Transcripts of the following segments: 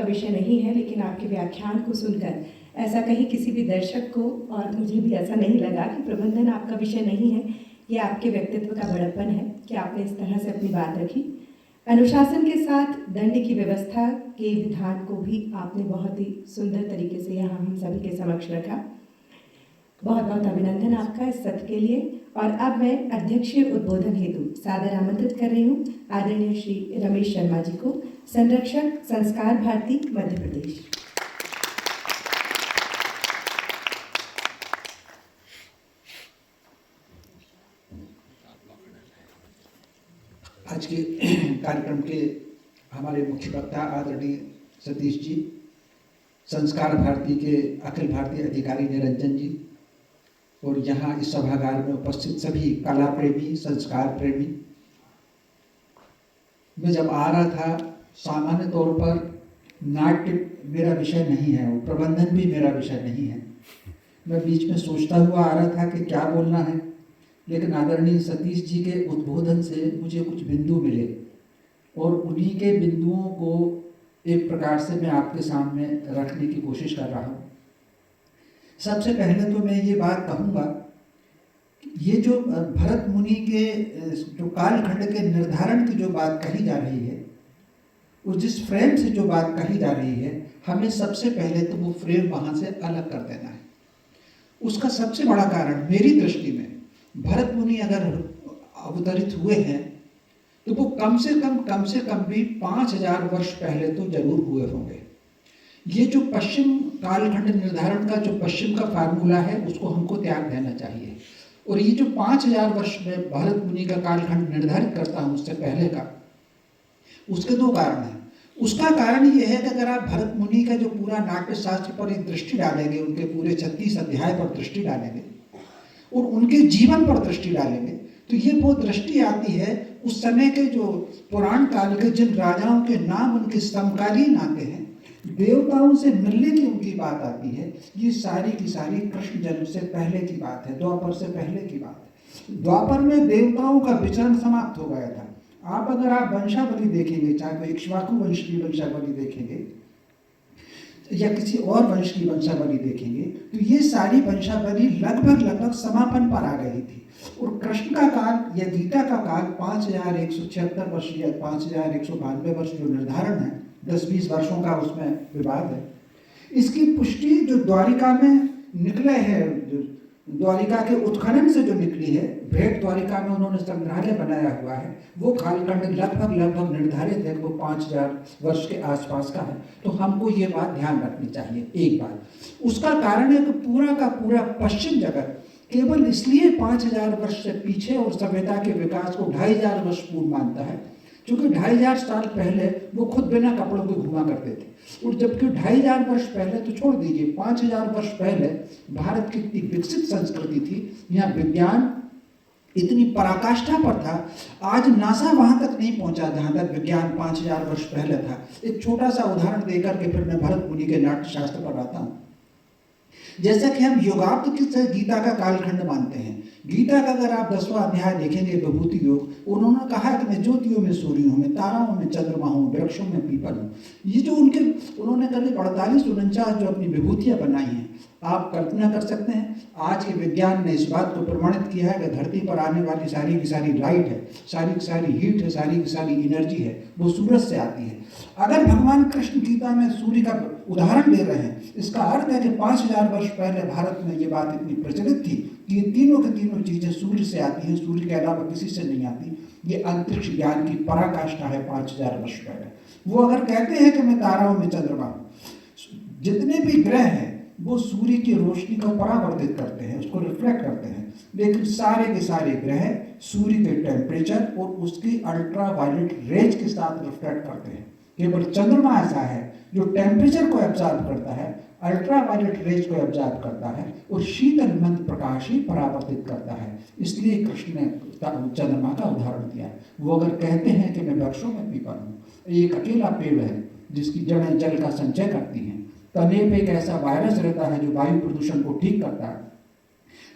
आपका विषय नहीं है, लेकिन आपके व्याख्यान को सुनकर ऐसा कहीं किसी भी दर्शक को और मुझे भी ऐसा नहीं लगा कि प्रबंधन आपका विषय नहीं है। ये आपके व्यक्तित्व का बड़प्पन है कि आपने इस तरह से अपनी बात रखी। अनुशासन के साथ दंड की व्यवस्था के विधान को भी आपने बहुत ही सुंदर तरीके से यहाँ हम सभी के समक्ष रखा। बहुत बहुत अभिनंदन आपका इस सत्र के लिए। और अब मैं अध्यक्षीय उद्बोधन हेतु सादर आमंत्रित कर रही हूँ आदरणीय श्री रमेश शर्मा जी को, संरक्षक, संस्कार भारती, मध्य प्रदेश। आज के कार्यक्रम के हमारे मुख्य वक्ता आदरणीय सतीश जी, संस्कार भारती के अखिल भारतीय अधिकारी निरंजन जी, और यहाँ इस सभागार में उपस्थित सभी कला प्रेमी, संस्कार प्रेमी। मैं जब आ रहा था, सामान्य तौर पर नाट्य मेरा विषय नहीं है और प्रबंधन भी मेरा विषय नहीं है। मैं बीच में सोचता हुआ आ रहा था कि क्या बोलना है, लेकिन आदरणीय सतीश जी के उद्बोधन से मुझे कुछ बिंदु मिले और उन्हीं के बिंदुओं को एक प्रकार से मैं आपके सामने रखने की कोशिश कर रहा हूँ। सबसे पहले तो मैं ये बात कहूँगा, ये जो भरत मुनि के जो कालखंड के निर्धारण की जो बात कही जा रही है, और जिस फ्रेम से जो बात कही जा रही है, हमें सबसे पहले तो वो फ्रेम वहाँ से अलग कर देना है। उसका सबसे बड़ा कारण मेरी दृष्टि में, भरत मुनि अगर अवतरित हुए हैं तो वो कम से कम भी 5000 वर्ष पहले तो जरूर हुए होंगे। ये जो पश्चिम कालखंड निर्धारण का जो पश्चिम का फार्मूला है, उसको हमको त्याग देना चाहिए। और ये जो 5000 वर्ष में भारत मुनि का कालखंड निर्धारित करता हूँ उससे पहले का, उसके दो कारण हैं। उसका कारण ये है कि अगर आप भरत मुनि का जो पूरा नाट्य शास्त्र पर एक दृष्टि डालेंगे, उनके पूरे 36 अध्याय पर दृष्टि डालेंगे और उनके जीवन पर दृष्टि डालेंगे, तो ये वो दृष्टि आती है उस समय के जो पुराण काल के जिन राजाओं के नाम उनके समकालीन आते हैं, देवताओं से मिलने की उनकी बात आती है। ये सारी की सारी कृष्ण जन्म से पहले की बात है, द्वापर से पहले की बात है। द्वापर में देवताओं का विचरण समाप्त हो गया था। आप अगर आप वंशावली देखेंगे, चाहे तो इक्ष्वाकु वंश की वंशावली देखेंगे या किसी और वंश की वंशावली देखेंगे, तो ये सारी वंशावली लगभग समापन पर आ गई थी। और कृष्ण का काल या गीता का काल 5176 वर्ष या 5192 वर्ष जो निर्धारण है, 10-20 वर्षों का उसमें विवाद है। इसकी पुष्टि जो द्वारिका में निकले है, जो द्वारिका के उत्खनन से जो निकली है, भेंट द्वारिका में उन्होंने संग्रहालय बनाया हुआ है, वो कालखंड लगभग निर्धारित है, वो 5000 वर्ष के आसपास का है। तो हमको ये बात ध्यान रखनी चाहिए। एक बात उसका कारण है कि पूरा का पूरा पश्चिम जगत केवल इसलिए 5000 वर्ष से पीछे और सभ्यता के विकास को 2500 वर्ष पूर्व मानता है क्योंकि 2500 साल पहले वो खुद बिना कपड़ों के घुमा करते थे। और जबकि 2500 वर्ष पहले तो छोड़ दीजिए, 5000 वर्ष पहले भारत की इतनी विकसित संस्कृति थी, यहाँ विज्ञान इतनी पराकाष्ठा पर था। आज नासा वहां तक नहीं पहुंचा जहां तक विज्ञान 5000 वर्ष पहले था। एक छोटा सा उदाहरण देकर के फिर मैं भरत मुनि के नाट्य शास्त्र पर आता हूँ। जैसा कि हम योगाब्द की गीता का कालखंड मानते हैं, गीता का अगर आप 10वां अध्याय देखेंगे, विभूति योग, उन्होंने कहा कि मैं ज्योतियों में सूर्य हूँ, मैं ताराओं में चंद्रमा हूँ, वृक्षों में पीपल हूँ। ये जो उन्होंने करीब 48-49 जो अपनी विभूतियाँ बनाई हैं, आप कल्पना कर सकते हैं। आज के विज्ञान ने इस बात को प्रमाणित किया है कि धरती पर आने वाली सारी की सारी लाइट है, सारी की सारी हीट है, सारी की सारी एनर्जी है, वो सूरज से आती है। अगर भगवान कृष्ण गीता में सूर्य का उदाहरण दे रहे हैं, इसका अर्थ है कि 5000 वर्ष पहले भारत में ये बात इतनी प्रचलित थी कि ये तीनों की तीनों चीजें सूर्य से आती हैं, सूर्य के अलावा किसी से नहीं आती। ये अंतरिक्ष ज्ञान की पराकाष्ठा है 5000 वर्ष पहले। वो अगर कहते हैं कि मैं ताराओं में चंद्रमा हूँ, जितने भी ग्रह हैं वो सूर्य की रोशनी को परावर्तित करते हैं, उसको रिफ्लेक्ट करते हैं, लेकिन सारे के सारे ग्रह सूर्य के टेम्परेचर और उसकी अल्ट्रावायलेट रेज के साथ रिफ्लेक्ट करते हैं। केवल चंद्रमा ऐसा है जो टेम्परेचर को एब्जॉर्ब करता है, अल्ट्रावायलेट रेज को एब्जॉर्ब करता है और शीतल मंद प्रकाश ही परावर्तित करता है। इसलिए कृष्ण ने चंद्रमा का उदाहरण दिया है। वो अगर कहते हैं कि मैं वृक्षों में पीपल हूँ, एक अकेला पेड़ है जिसकी जड़ें जल का संचय करती हैं, तने पे एक ऐसा वायरस रहता है जो वायु प्रदूषण को ठीक करता है,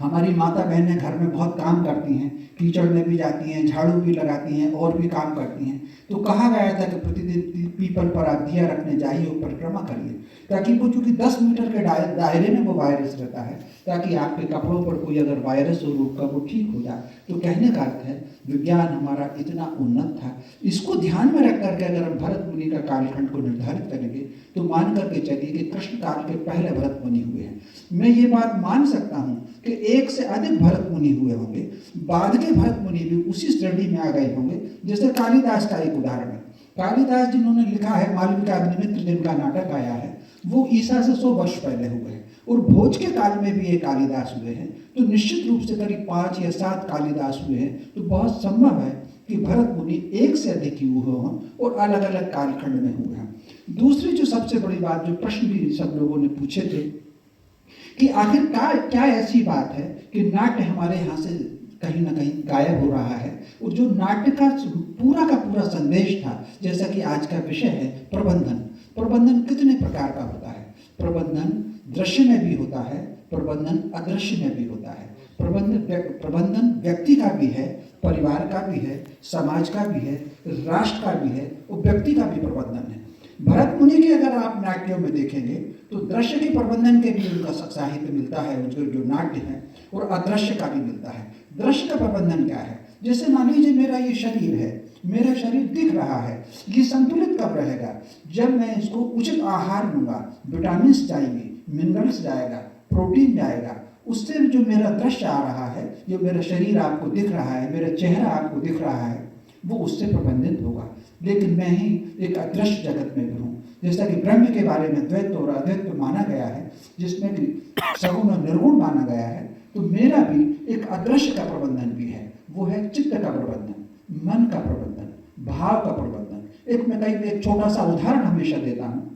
हमारी माता बहनें घर में बहुत काम करती हैं, कीचड़ में भी जाती हैं, झाड़ू भी लगाती हैं और भी काम करती हैं। तो कहा गया था कि प्रतिदिन पीपल पर आप दिया रखने जाइए और परिक्रमा करिए, ताकि वो चूँकि 10 मीटर के दायरे में वो वायरस रहता है, ताकि आपके कपड़ों पर कोई अगर वायरस हो रोग का वो ठीक हो जाए। तो कहने का अर्थ है विज्ञान हमारा इतना उन्नत था। इसको ध्यान में रख करके अगर हम भरत मुनि का कालखंड को निर्धारित करेंगे तो मान करके चलिए कि कृष्ण काल के पहले भरत मुनि हुए हैं। मैं ये बात मान सकता हूँ कि एक से अधिक भरत मुनि हुए होंगे, बाद के भरत मुनि भी उसी श्रेणी में आ गए होंगे। जैसे कालिदास का एक उदाहरण है। कालिदास जिन्होंने लिखा है मालविका अग्निमित्र जिनका नाटक आया है, वो ईसा से 100 वर्ष पहले हुए हैं और भोज के काल में भी ये कालिदास हुए हैं। तो निश्चित रूप से करीब 5 या 7 कालिदास हुए हैं। तो बहुत संभव है कि भरत मुनि एक से अधिक ही हुए हों और अलग अलग कालखंड में हुए हैं। दूसरी जो सबसे बड़ी बात, जो प्रश्न भी सब लोगों ने पूछे थे कि आखिर क्या ऐसी बात है कि नाट्य हमारे यहाँ से कहीं ना कहीं गायब हो रहा है, और जो नाट्य का पूरा संदेश था, जैसा कि आज का विषय है प्रबंधन। प्रबंधन कितने प्रकार का होता है? प्रबंधन दृश्य में भी होता है, प्रबंधन अदृश्य में भी होता है। प्रबंधन व्यक्ति का भी है, परिवार का भी है, समाज का भी है, राष्ट्र का भी है और व्यक्ति का भी प्रबंधन है। भरत मुनि के अगर आप नाट्यों में देखेंगे तो दृश्य के प्रबंधन के भी उनका साहित्य मिलता है, उनके जो नाट्य है, और अदृश्य का भी मिलता है। दृश्य का प्रबंधन क्या है? जैसे मान लीजिए मेरा ये शरीर है, मेरा शरीर दिख रहा है, ये संतुलित कब रहेगा? जब मैं इसको उचित आहार लूँगा, विटामिन जाएंगे, मिनरल्स जाएगा, प्रोटीन जाएगा, उससे जो मेरा दृश्य आ रहा है, जो मेरा शरीर आपको दिख रहा है, मेरा चेहरा आपको दिख रहा है, वो उससे प्रबंधित होगा। लेकिन मैं ही एक अदृश्य जगत में भी हूँ। जैसा कि ब्रह्म के बारे में द्वैत और अद्वैत माना गया है, जिसमें कि सगुण और निर्गुण माना गया है, तो मेरा भी एक अदृश्य का प्रबंधन भी है। वो है चित्त का प्रबंधन, मन का प्रबंधन, भाव का प्रबंधन। मैं कहीं एक छोटा सा उदाहरण हमेशा देता हूँ।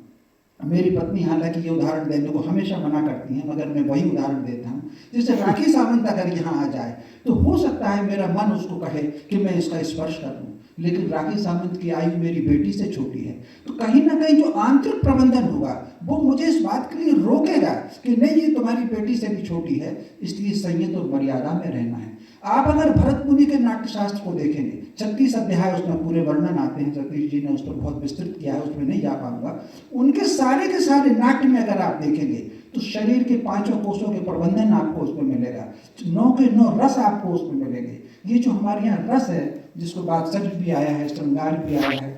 मेरी पत्नी हालांकि ये उदाहरण देने को हमेशा मना करती हैं, मगर मैं वही उदाहरण देता हूँ। जैसे राखी सावंत अगर यहाँ आ जाए तो हो सकता है मेरा मन उसको कहे कि मैं इसका स्पर्श कर लूँ, लेकिन राखी सावंत की आयु मेरी बेटी से छोटी है। तो कहीं ना कहीं जो आंतरिक प्रबंधन होगा वो मुझे इस बात के लिए रोकेगा कि नहीं, ये तुम्हारी बेटी से भी छोटी है, इसलिए संयत और मर्यादा में रहना है। आप अगर भरत मुनि के नाट्य शास्त्र को देखेंगे, 36 अध्याय उसमें पूरे वर्णन आते हैं, सतीश जी ने उस पर बहुत विस्तृत किया है, उसमें नहीं जा पाऊंगा। उनके सारे के सारे नाट्य में अगर आप देखेंगे तो शरीर के 5 कोषों के प्रबंधन आपको उसमें मिलेगा, 9 के 9 रस आपको उसमें मिलेंगे। ये जो हमारे यहाँ रस है, जिसको वात्सल्य भी आया है, श्रृंगार भी आया है,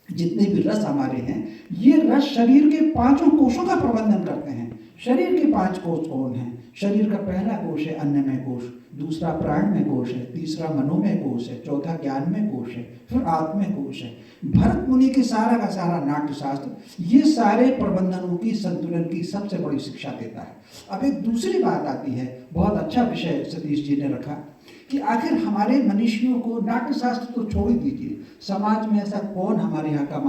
जितने भी रस हमारे हैं, ये रस शरीर के 5 कोषों का प्रबंधन करते हैं। शरीर के 5 कोष कौन है? शरीर का पहला कोष है अन्नमय कोष, दूसरा प्राणमय कोष है, तीसरा मनोमय कोष है, चौथा ज्ञानमय कोष है, फिर आत्मय कोष है। भरत मुनि के सारा का सारा नाट्य शास्त्र ये सारे प्रबंधनों की, संतुलन की सबसे बड़ी शिक्षा देता है। अब एक दूसरी बात आती है, बहुत अच्छा विषय सतीश जी ने रखा कि आखिर हमारे मनुष्यों को, नाट्य शास्त्र तो छोड़ ही दीजिए, समाज में ऐसा कौन हमारे यहाँ का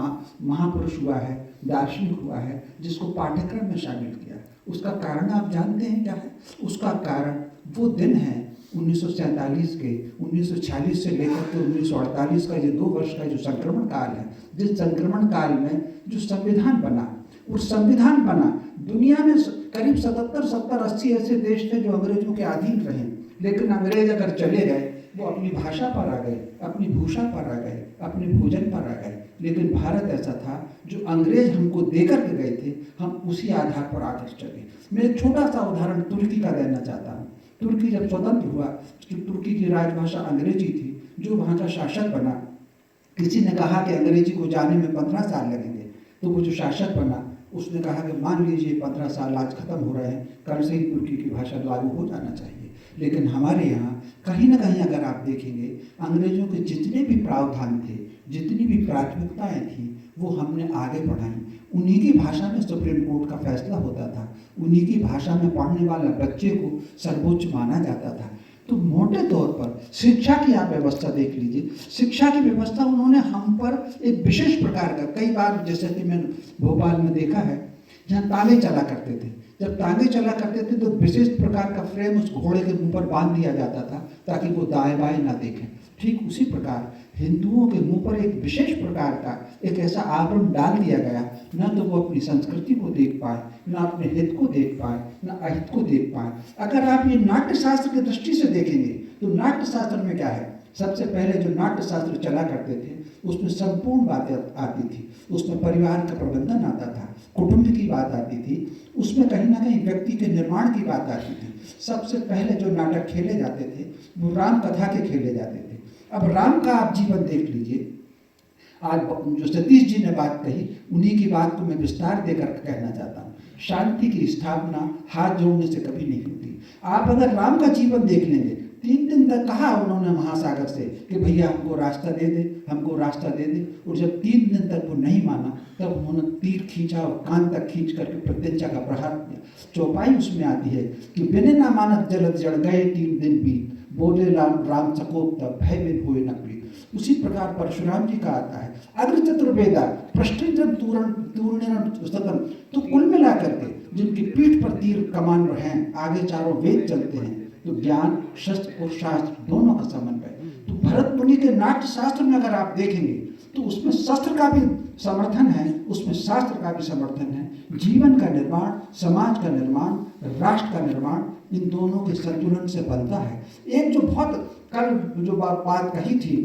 महापुरुष हुआ है, दार्शनिक हुआ है, जिसको पाठ्यक्रम में शामिल किया? उसका कारण आप जानते हैं क्या है? उसका कारण वो दिन है 1947 के, 1946 से लेकर के 1948 का ये 2 वर्ष का जो संक्रमण काल है, जिस संक्रमण काल में जो संविधान बना, और संविधान बना, दुनिया में करीब 77, 70, 80 ऐसे देश थे जो अंग्रेजों के अधीन रहे, लेकिन अंग्रेज अगर चले गए वो अपनी भाषा पर आ गए, अपनी भूषा पर आ गए, अपने भोजन पर आ गए। लेकिन भारत ऐसा था जो अंग्रेज हमको देकर के गए थे, हम उसी आधार पर आगे चले। मैं एक छोटा सा उदाहरण तुर्की का देना चाहता हूँ। तुर्की जब स्वतंत्र हुआ, तुर्की की राजभाषा अंग्रेजी थी। जो वहाँ का शासक बना, किसी ने कहा कि अंग्रेजी को जाने में 15 साल लगेंगे, तो वो जो शासक बना उसने कहा कि मान लीजिए 15 साल आज खत्म हो रहे हैं, कल से ही तुर्की की भाषा लागू हो जाना चाहिए। लेकिन हमारे यहाँ कहीं ना कहीं अगर आप देखेंगे, अंग्रेजों के जितने भी प्रावधान थे, जितनी भी प्राथमिकताएं थी, वो हमने आगे बढ़ाई। उन्हीं की भाषा में सुप्रीम कोर्ट का फैसला होता था, उन्हीं की भाषा में पढ़ने वाला बच्चे को सर्वोच्च माना जाता था। तो मोटे तौर पर शिक्षा की आप व्यवस्था देख लीजिए, शिक्षा की व्यवस्था उन्होंने हम पर एक विशेष प्रकार का, कई बार जैसे कि मैंने भोपाल में देखा है जहाँ तांगे चला करते थे, जब तांगे चला करते थे तो विशेष प्रकार का फ्रेम उस घोड़े के मुंह पर बांध दिया जाता था ताकि वो दाएं बाएं ना देखें। ठीक उसी प्रकार हिंदुओं के मुंह पर एक विशेष प्रकार का एक ऐसा आवरण डाल दिया गया न तो वो अपनी संस्कृति को देख पाए, न अपने हित को देख पाए, न अहित को देख पाए। अगर आप ये नाट्य शास्त्र की दृष्टि से देखेंगे तो नाट्य शास्त्र में क्या है, सबसे पहले जो नाट्य शास्त्र चला करते थे उसमें संपूर्ण बातें आती थी, उसमें परिवार का प्रबंधन आता था, कुटुंब की बात आती थी, उसमें कहीं ना कहीं व्यक्ति के निर्माण की बात आती थी। सबसे पहले जो नाटक खेले जाते थे वो राम कथा के खेले जाते थे। अब राम का आप जीवन देख लीजिए। आज जो सतीश जी ने बात कही उन्हीं की बात को मैं विस्तार देकर कहना चाहता हूँ। शांति की स्थापना हाथ जोड़ने से कभी नहीं होती। आप अगर राम का जीवन देख लेंगे, 3 दिन तक कहा उन्होंने महासागर से कि भैया हमको रास्ता दे दे, हमको रास्ता दे दे, और जब 3 दिन तक वो नहीं माना तब उन्होंने तीर खींचा और कान तक खींच करके प्रत्यंचा का प्रहार किया। चौपाई उसमें आती है कि बिने ना मानत जलत जड़ गए 3 दिन बीत, बोले राम सकोप तब भय बिन हुए न प्रीत। उसी प्रकार परशुराम जी का आता है अग्र चतुर्वेदा पृष्ठम तूर्ण सतम। तो कुल मिला करके जिनकी पीठ पर तीर कमान हैं, आगे चारों वेद चलते हैं, तो ज्ञान शस्त्र और शास्त्र दोनों का समन्वय। तो भरत मुनि के नाट्य शास्त्र में अगर आप देखेंगे तो उसमें शस्त्र का भी समर्थन है, उसमें शास्त्र का भी समर्थन है। जीवन का निर्माण, समाज का निर्माण, राष्ट्र का निर्माण इन दोनों के संतुलन से बनता है। एक जो बहुत कल जो बात कही थी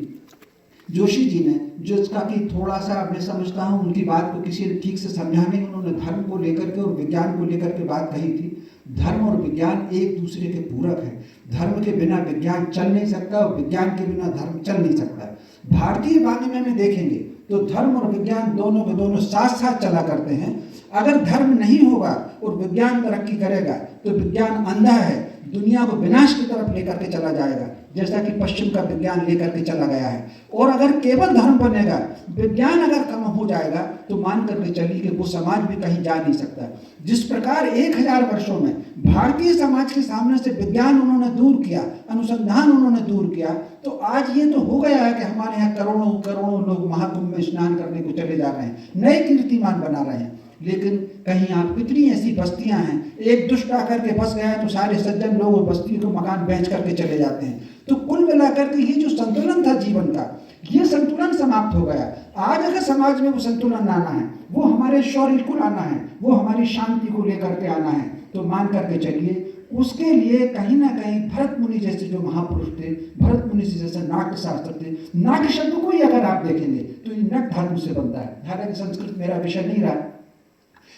जोशी जी ने, जिसका कि थोड़ा सा मैं समझता हूँ उनकी बात को किसी ने ठीक से समझा नहीं। उन्होंने धर्म को लेकर के और विज्ञान को लेकर के बात कही थी। धर्म और विज्ञान एक दूसरे के पूरक है। धर्म के बिना विज्ञान चल नहीं सकता और विज्ञान के बिना धर्म चल नहीं सकता। भारतीय वाङ्मय में देखेंगे तो धर्म और विज्ञान दोनों के दोनों साथ साथ चला करते हैं। अगर धर्म नहीं होगा और विज्ञान तरक्की करेगा तो विज्ञान अंधा है, दुनिया को विनाश की तरफ लेकर के चला जाएगा, जैसा कि पश्चिम का विज्ञान लेकर के चला गया है। और अगर केवल धर्म बनेगा, विज्ञान अगर कम हो जाएगा तो मान करके चलिए कि वो समाज भी कहीं जा नहीं सकता। जिस प्रकार 1000 वर्षों में भारतीय समाज के सामने से विज्ञान उन्होंने दूर किया, अनुसंधान उन्होंने दूर किया, तो आज ये तो हो गया है कि हमारे यहाँ करोड़ों करोड़ों लोग महाकुंभ में स्नान करने को चले जा रहे हैं, नए कीर्तिमान बना रहे हैं। लेकिन कहीं आप कितनी ऐसी बस्तियां हैं, एक दुष्ट आकर के बस गया तो सारे सज्जन लोग बस्ती को मकान बेच करके चले जाते हैं। तो कुल मिलाकर के ये जो संतुलन था जीवन का, ये संतुलन समाप्त हो गया। आज अगर समाज में वो संतुलन आना है, वो हमारे शौर्य को लाना है, वो हमारी शांति को लेकर के आना है, तो मान करके चलिए उसके लिए कहीं ना कहीं भरत मुनि जैसे जो महापुरुष थे, भरत मुनि जैसे नाट्य शास्त्र थे। नाट्य शब्द को ही अगर आप देखेंगे तो ये नट धातु से बनता है। हालांकि संस्कृत मेरा विषय नहीं रहा,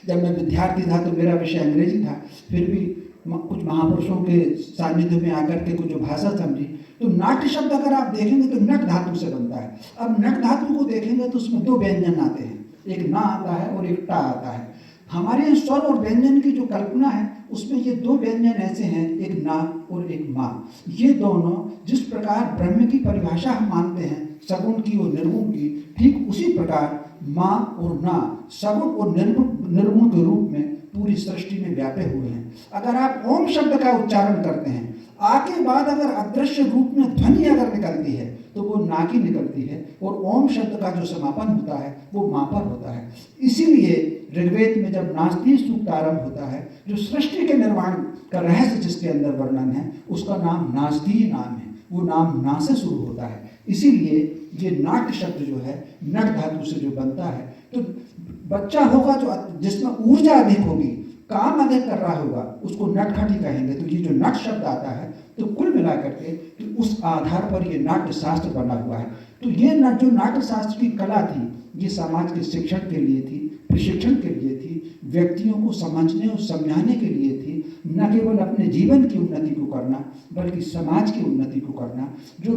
जब मैं विद्यार्थी था तो मेरा विषय अंग्रेजी था, फिर भी कुछ महापुरुषों के सानिध्य में आकर के कुछ जो भाषा समझी, तो नाट्य शब्द अगर आप देखेंगे तो नट धातु से बनता है। अब नट धातु को देखेंगे तो उसमें 2 व्यंजन आते हैं, एक ना आता है और एक टा आता है। हमारे स्वर और व्यंजन की जो कल्पना है उसमें ये 2 व्यंजन ऐसे हैं, एक ना और एक माँ। ये दोनों जिस प्रकार ब्रह्म की परिभाषा हम मानते हैं सगुण की और निर्गुण की, ठीक उसी प्रकार माँ और ना सगुण और निर्गुण के रूप में पूरी सृष्टि में व्यापे हुए हैं। अगर आप ओम शब्द का उच्चारण करते हैं, आ के बाद अगर अदृश्य रूप में ध्वनि अगर निकलती है तो वो ना की निकलती है, और ओम शब्द का जो समापन होता है वो माँ पर होता है। इसीलिए ऋग्वेद में जब नास्ति सूक्त आरंभ होता है, जो सृष्टि के निर्माण का रहस्य जिसके अंदर वर्णन है, उसका नाम नास्तीय नाम है, वो नाम ना से शुरू होता है। इसीलिए ये नाट्य शब्द जो है नट धातु से जो बनता है, तो बच्चा होगा जो जिसमें ऊर्जा अधिक होगी, काम अधिक कर रहा होगा, उसको नटखट ही कहेंगे। तो ये जो नट शब्द आता है, तो कुल मिलाकर के तो उस आधार पर ये नाट्य शास्त्र बना हुआ है। तो ये जो नाट्य शास्त्र की कला थी, ये समाज के शिक्षण के लिए थी, प्रशिक्षण के लिए थी, व्यक्तियों को समझने और समझाने के लिए थी, न केवल अपने जीवन की उन्नति को करना बल्कि समाज की उन्नति को करना। जो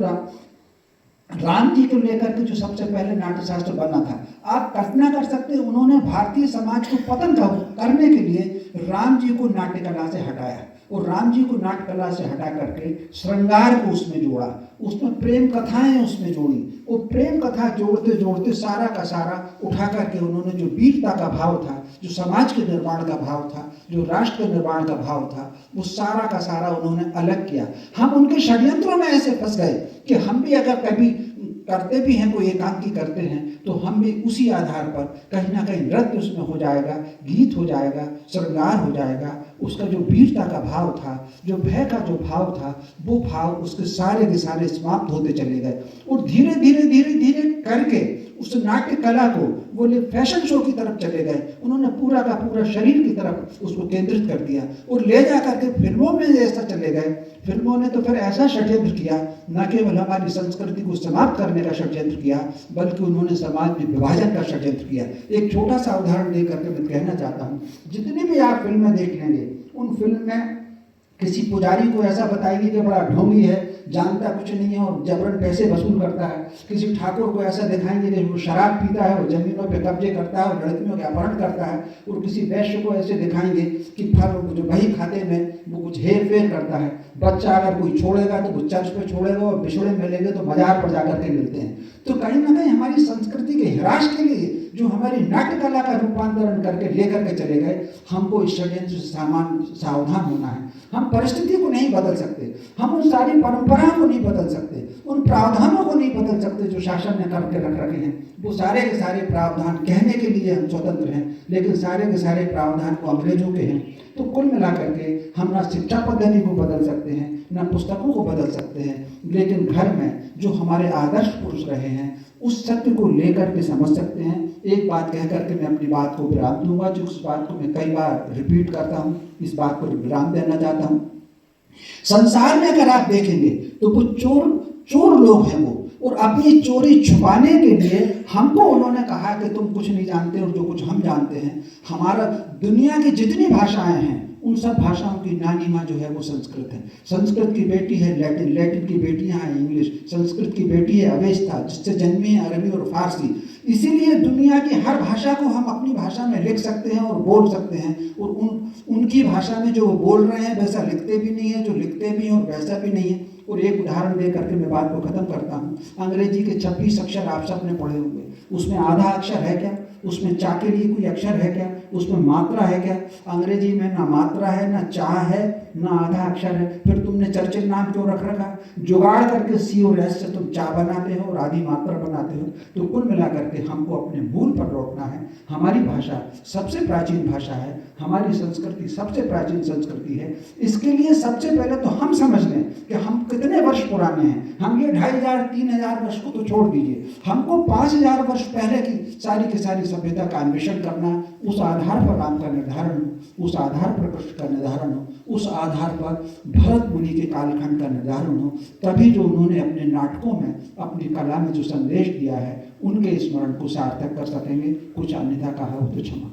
राम जी को लेकर के जो सबसे पहले नाट्य शास्त्र बना था, आप कल्पना कर सकते हैं, उन्होंने भारतीय समाज को पतन करने के लिए राम जी को नाट्य कला से हटाया, और राम जी को नाट्य कला से हटा करके श्रृंगार को उसमें जोड़ा, उसमें प्रेम कथाएं उसमें जोड़ी, और प्रेम कथा जोड़ते जोड़ते सारा का सारा उठा करके उन्होंने जो वीरता का भाव था, जो समाज के निर्माण का भाव था, जो राष्ट्र के निर्माण का भाव था, वो सारा का सारा उन्होंने अलग किया। हम उनके षड्यंत्रों में ऐसे फंस गए कि हम भी अगर कभी करते भी हैं, कोई एकांकी करते हैं, तो हम भी उसी आधार पर कहीं ना कहीं नृत्य उसमें हो जाएगा, गीत हो जाएगा, श्रृंगार हो जाएगा। उसका जो वीरता का भाव था, जो भय का जो भाव था, वो भाव उसके सारे के सारे समाप्त होते चले गए, और धीरे धीरे धीरे धीरे करके उस नाट्य कला को वो फैशन शो की तरफ चले गए। उन्होंने पूरा का पूरा शरीर की तरफ उसको केंद्रित कर दिया और ले जा करके फिल्मों में ऐसा चले गए। फिल्मों ने तो फिर ऐसा षड्यंत्र किया, न केवल हमारी संस्कृति को समाप्त करने का षड्यंत्र किया, बल्कि उन्होंने समाज में विभाजन का षड्यंत्र किया। एक छोटा सा उदाहरण दे करके मैं कहना चाहता हूँ, जितनी भी आप फिल्में देख लेंगे, उन फिल्म में किसी पुजारी को ऐसा बताएंगे कि बड़ा ढोंगी है, जानता कुछ नहीं है और जबरन पैसे वसूल करता है। किसी ठाकुर को ऐसा दिखाएंगे कि वो शराब पीता है और जमीनों पे कब्जे करता है और लड़कियों के अपहरण करता है। और किसी वैश्य को ऐसे दिखाएंगे कि फल जो बही खाते में वो कुछ हेर फेर करता है। बच्चा अगर कोई छोड़ेगा तो वो चर्च पे छोड़ेगा और बिछड़े मिलेंगे तो बाजार पर जाकर के मिलते हैं। तो कहीं ना कहीं हमारी संस्कृति के हिराश के लिए जो हमारी नाट्य कला का रूपांतरण करके लेकर के चले गए, हमको इस षड्यंत्र से सावधान होना है। हम परिस्थिति को नहीं बदल सकते, हम उन सारी परंपराओं को नहीं बदल सकते, उन प्रावधानों को नहीं बदल सकते जो शासन ने करके रख रखे हैं। वो सारे के सारे प्रावधान कहने के लिए हम स्वतंत्र हैं, लेकिन सारे के सारे प्रावधान को अंग्रेजों के हैं। तो कुल मिलाकर के हम ना शिक्षा पद्धति को बदल सकते हैं, ना पुस्तकों को बदल सकते हैं, लेकिन घर में जो हमारे आदर्श पुरुष रहे हैं उस सत्य को लेकर के समझ सकते हैं। एक बात कह करके मैं अपनी बात को विराम दूंगा, जो उस बात को मैं कई बार रिपीट करता हूँ, इस बात को विराम देना चाहता हूँ। संसार में अगर आप देखेंगे तो वो चोर लोग हैं वो, और अपनी चोरी छुपाने के लिए हमको उन्होंने कहा कि तुम कुछ नहीं जानते और जो कुछ हम जानते हैं। हमारा दुनिया की जितनी भाषाएं हैं उन सब भाषाओं की नानी माँ जो है वो संस्कृत है। संस्कृत की बेटी है लैटिन, लैटिन की बेटियां हैं इंग्लिश, संस्कृत की बेटी है अवेस्ता, जिससे जन्मी है अरबी और फारसी। इसीलिए दुनिया की हर भाषा को हम अपनी भाषा में लिख सकते हैं और बोल सकते हैं, और उनकी भाषा में जो वो बोल रहे हैं वैसा लिखते भी नहीं है, जो लिखते भी हैं और वैसा भी नहीं है। और एक उदाहरण दे करके मैं बात को खत्म करता हूँ। अंग्रेजी के 26 अक्षर आप सबने पढ़े होंगे, उसमें आधा अक्षर है क्या? उसमें चा के लिए कोई अक्षर है क्या? उसमें मात्रा है क्या? अंग्रेजी में ना मात्रा है, ना चा है, ना आधा अक्षर है। फिर तुमने चर्चिल नाम क्यों रख रखा? जुगाड़ करके सी और एस से तुम चा बनाते हो और आधी मात्रा बनाते हो। तो कुल मिलाकर के हमको अपने मूल पर लौटना है। हमारी भाषा सबसे प्राचीन भाषा है, हमारी संस्कृति सबसे प्राचीन संस्कृति है। इसके लिए सबसे पहले तो हम समझ लें कि हम कितने वर्ष पुराने हैं। हम ये 2500-3000 वर्ष को तो छोड़ दीजिए, हमको 5000 वर्ष पहले की सारी सभ्यता का अन्वेषण करना, उस आधार पर राम का निर्धारण हो, उस आधार पर कृष्ण का निर्धारण हो, उस आधार पर भरत मुनि के कालखंड का निर्धारण हो। तभी जो उन्होंने अपने नाटकों में, अपनी कला में जो संदेश दिया है, उनके स्मरण को सार्थक कर सकेंगे। कुछ अन्यथा कहा हो तो क्षमा।